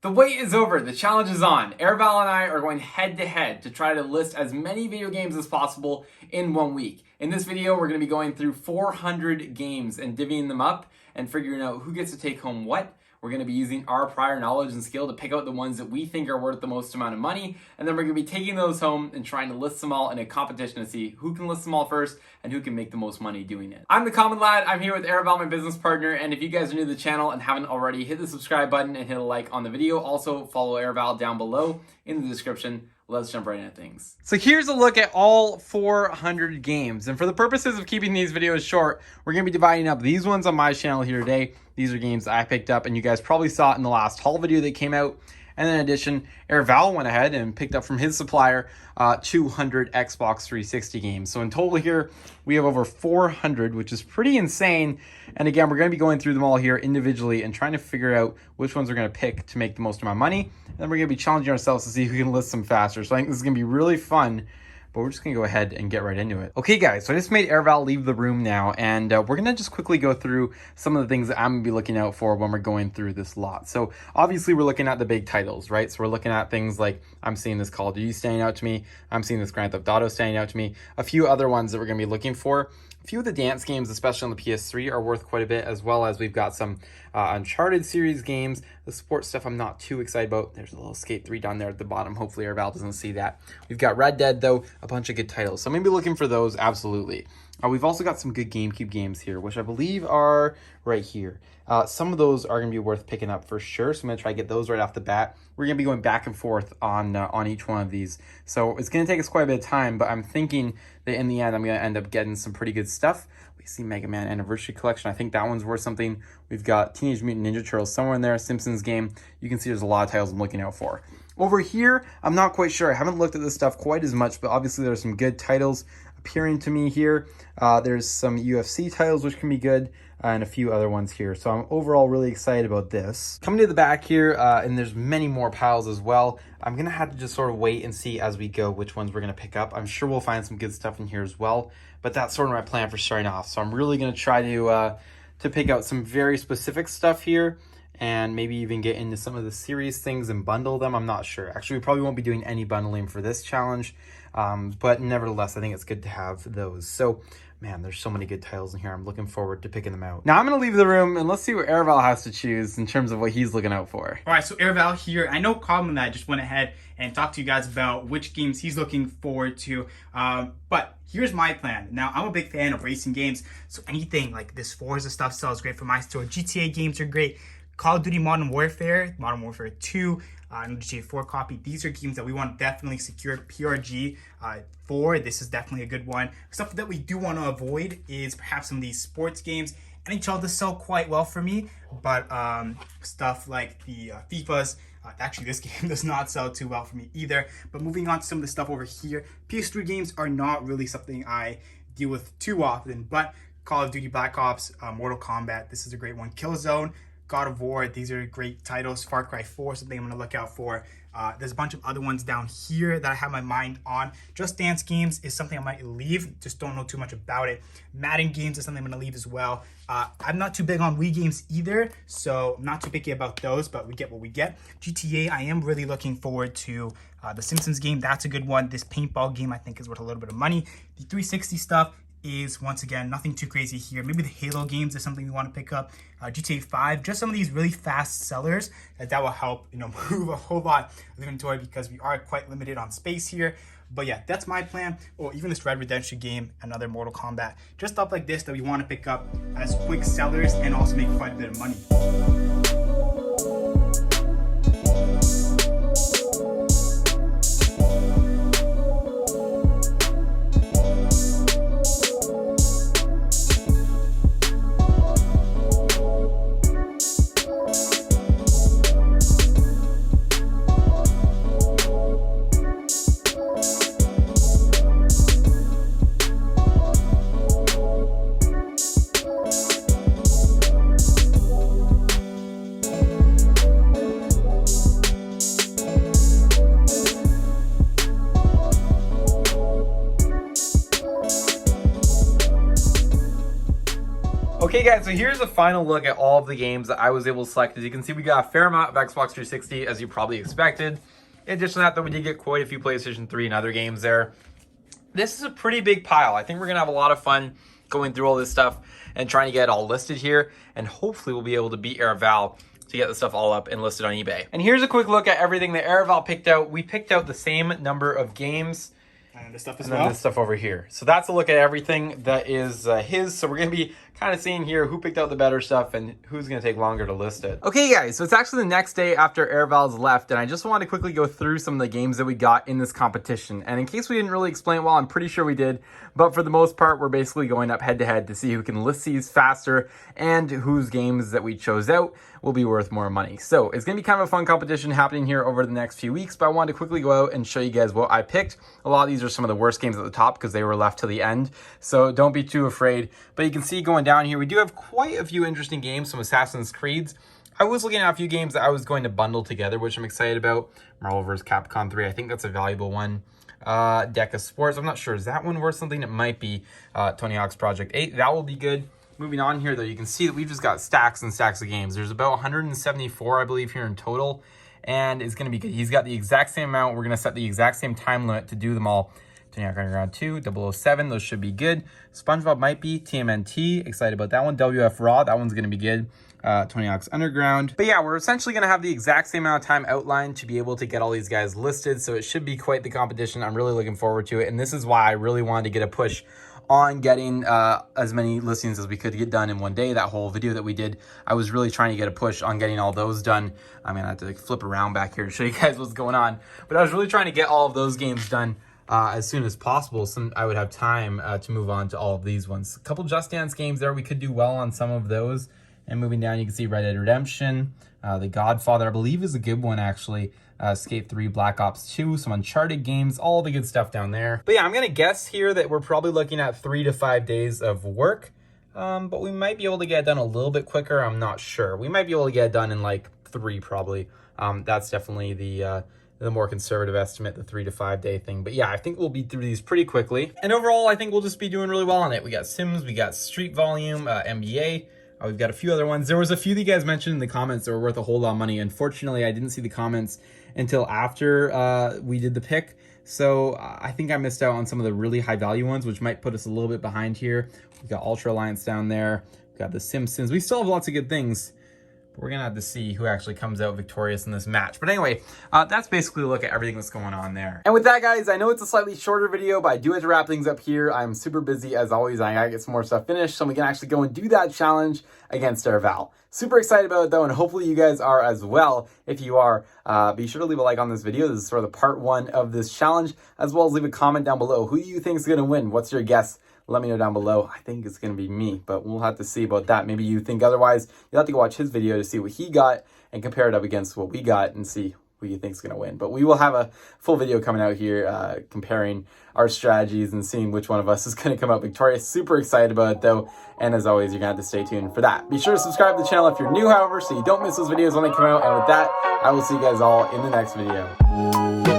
The wait is over, the challenge is on. Airval and I are going head to head to try to list as many video games as possible in 1 week. In this video, we're going to be going through 400 games and divvying them up and figuring out who gets to take home what. We're going to be using our prior knowledge and skill to pick out the ones that we think are worth the most amount of money, and then we're going to be taking those home and trying to list them all in a competition to see who can list them all first and who can make the most money doing it. I'm the Commonlad. I'm here with Airval, my business partner, and if you guys are new to the channel and haven't already, hit the subscribe button and hit a like on the video. Also, follow Airval down below in the description. Let's jump right into things. So here's a look at all 400 games. And for the purposes of keeping these videos short, we're going to be dividing up these ones on my channel here today. These are games I picked up and you guys probably saw it in the last haul video that came out. And then in addition, Airval went ahead and picked up from his supplier 200 Xbox 360 games. So in total here, we have over 400, which is pretty insane. And again, we're going to be going through them all here individually and trying to figure out which ones we're going to pick to make the most amount of money. And then we're going to be challenging ourselves to see who can list them faster. So I think this is going to be really fun. But we're just going to go ahead and get right into it. Okay, guys, so I just made Airval leave the room now, and we're going to just quickly go through some of the things that I'm going to be looking out for when we're going through this lot. So obviously, we're looking at the big titles, right? So we're looking at things like, I'm seeing this Call of Duty standing out to me. I'm seeing this Grand Theft Auto standing out to me. A few other ones that we're going to be looking for. A few of the dance games, especially on the PS3, are worth quite a bit, as well as we've got some Uncharted series games. The sports stuff I'm not too excited about. There's a little Skate 3 down there at the bottom. Hopefully Airval doesn't see that. We've got Red Dead, though, a bunch of good titles. So I'm going to be looking for those, absolutely. We've also got some good GameCube games here, which I believe are right here. Some of those are going to be worth picking up for sure, so I'm going to try to get those right off the bat. We're going to be going back and forth on each one of these. So it's going to take us quite a bit of time, but I'm thinking that in the end, I'm going to end up getting some pretty good stuff. We see Mega Man Anniversary Collection. I think that one's worth something. We've got Teenage Mutant Ninja Turtles somewhere in there, Simpsons game. You can see there's a lot of titles I'm looking out for. Over here, I'm not quite sure. I haven't looked at this stuff quite as much, but obviously there's some good titles appearing to me here. There's some UFC titles which can be good, and a few other ones here. So I'm overall really excited about this. Coming to the back here, and there's many more piles as well. I'm gonna have to just sort of wait and see as we go which ones we're gonna pick up. I'm sure we'll find some good stuff in here as well, but that's sort of my plan for starting off. So I'm really gonna try to pick out some very specific stuff here, and maybe even get into some of the serious things and bundle them. I'm not sure. Actually, we probably won't be doing any bundling for this challenge, but nevertheless, I think it's good to have those. So, man, there's so many good titles in here. I'm looking forward to picking them out. Now, I'm going to leave the room, and let's see what Airval has to choose in terms of what he's looking out for. All right, so Airval here. I know Commonlad just went ahead and talked to you guys about which games he's looking forward to, but here's my plan. Now, I'm a big fan of racing games, so anything like this Forza stuff sells great for my store. GTA games are great. Call of Duty Modern Warfare 2, and GTA 4 copy. These are games that we want to definitely secure PRG for. This is definitely a good one. Stuff that we do want to avoid is perhaps some of these sports games. NHL does sell quite well for me, but stuff like the FIFAs, actually this game does not sell too well for me either. But moving on to some of the stuff over here, PS3 games are not really something I deal with too often, but Call of Duty Black Ops, Mortal Kombat, this is a great one. Killzone, God of War, these are great titles. Far Cry 4, something I'm going to look out for. There's a bunch of other ones down here that I have my mind on. Just Dance games is something I might leave. Just don't know too much about it. Madden games is something I'm going to leave as well. I'm not too big on Wii games either, so I'm not too picky about those, but we get what we get. GTA, I am really looking forward to the Simpsons game. That's a good one. This paintball game I think is worth a little bit of money. The 360 stuff is, once again, nothing too crazy here. Maybe the Halo games is something we want to pick up. GTA 5, just some of these really fast sellers that will help, move a whole lot of inventory because we are quite limited on space here. But yeah, that's my plan. Or even this Red Redemption game, another Mortal Kombat, just stuff like this that we want to pick up as quick sellers and also make quite a bit of money. Okay guys, so here's a final look at all of the games that I was able to select. As you can see, we got a fair amount of Xbox 360, as you probably expected. In addition to that, though, we did get quite a few PlayStation 3 and other games there. This is a pretty big pile. I think we're going to have a lot of fun going through all this stuff and trying to get it all listed here. And hopefully we'll be able to beat Airval to get the stuff all up and listed on eBay. And here's a quick look at everything that Airval picked out. We picked out the same number of games. And this stuff as and then well. this stuff over here. So that's a look at everything that is his. So we're going to be kind of seeing here who picked out the better stuff and who's going to take longer to list it. Okay guys, so it's actually the next day after Airval's left, and I just wanted to quickly go through some of the games that we got in this competition. And in case we didn't really explain well, I'm pretty sure we did, but for the most part, we're basically going up head to head to see who can list these faster and whose games that we chose out will be worth more money. So it's going to be kind of a fun competition happening here over the next few weeks, but I wanted to quickly go out and show you guys what I picked. A lot of these are some of the worst games at the top because they were left to the end, so don't be too afraid. But you can see going down here, we do have quite a few interesting games, some Assassin's Creeds. I was looking at a few games that I was going to bundle together, which I'm excited about. Marvel vs. Capcom 3, I think that's a valuable one. Deck of Sports, I'm not sure. Is that one worth something? It might be. Tony Hawk's Project 8, that will be good. Moving on here, though, you can see that we've just got stacks and stacks of games. There's about 174, I believe, here in total, and it's going to be good. He's got the exact same amount. We're going to set the exact same time limit to do them all. Tony Hawk Underground 2, 007, those should be good. SpongeBob might be. TMNT, excited about that one. WF Raw, that one's going to be good. Tony Hawk's Underground. But yeah, we're essentially going to have the exact same amount of time outlined to be able to get all these guys listed, so it should be quite the competition. I'm really looking forward to it, and this is why I really wanted to get a push on getting as many listings as we could get done in one day. That whole video that we did, I was really trying to get a push on getting all those done. I mean, I have to flip around back here to show you guys what's going on, but I was really trying to get all of those games done as soon as possible, so I would have time to move on to all of these ones. A couple Just Dance games there, we could do well on some of those. And moving down, you can see Red Dead Redemption, The Godfather, I believe is a good one actually. Skate 3, Black Ops 2, some Uncharted games, all the good stuff down there. But yeah, I'm going to guess here that we're probably looking at 3 to 5 days of work. But we might be able to get it done a little bit quicker. I'm not sure. We might be able to get it done in like 3 probably. That's definitely the more conservative estimate, the 3 to 5 day thing. But yeah, I think we'll be through these pretty quickly. And overall, I think we'll just be doing really well on it. We got Sims, we got Street Volume, NBA. We've got a few other ones. There was a few that you guys mentioned in the comments that were worth a whole lot of money. Unfortunately, I didn't see the comments until after we did the pick. So I think I missed out on some of the really high value ones, which might put us a little bit behind here. We've got Ultra Alliance down there. We've got The Simpsons. We still have lots of good things. But we're going to have to see who actually comes out victorious in this match. But anyway, that's basically a look at everything that's going on there. And with that, guys, I know it's a slightly shorter video, but I do have to wrap things up here. I'm super busy as always. I got to get some more stuff finished so we can actually go and do that challenge against Airval. Super excited about it, though, and hopefully you guys are as well. If you are, be sure to leave a like on this video. This is sort of the part 1 of this challenge, as well as leave a comment down below. Who do you think is going to win? What's your guess? Let me know down below. I think it's going to be me, but we'll have to see about that. Maybe you think otherwise. You'll have to go watch his video to see what he got and compare it up against what we got and see who you think is going to win. But we will have a full video coming out here comparing our strategies and seeing which one of us is going to come out victorious. Super excited about it, though. And as always, you're going to have to stay tuned for that. Be sure to subscribe to the channel if you're new, however, so you don't miss those videos when they come out. And with that, I will see you guys all in the next video.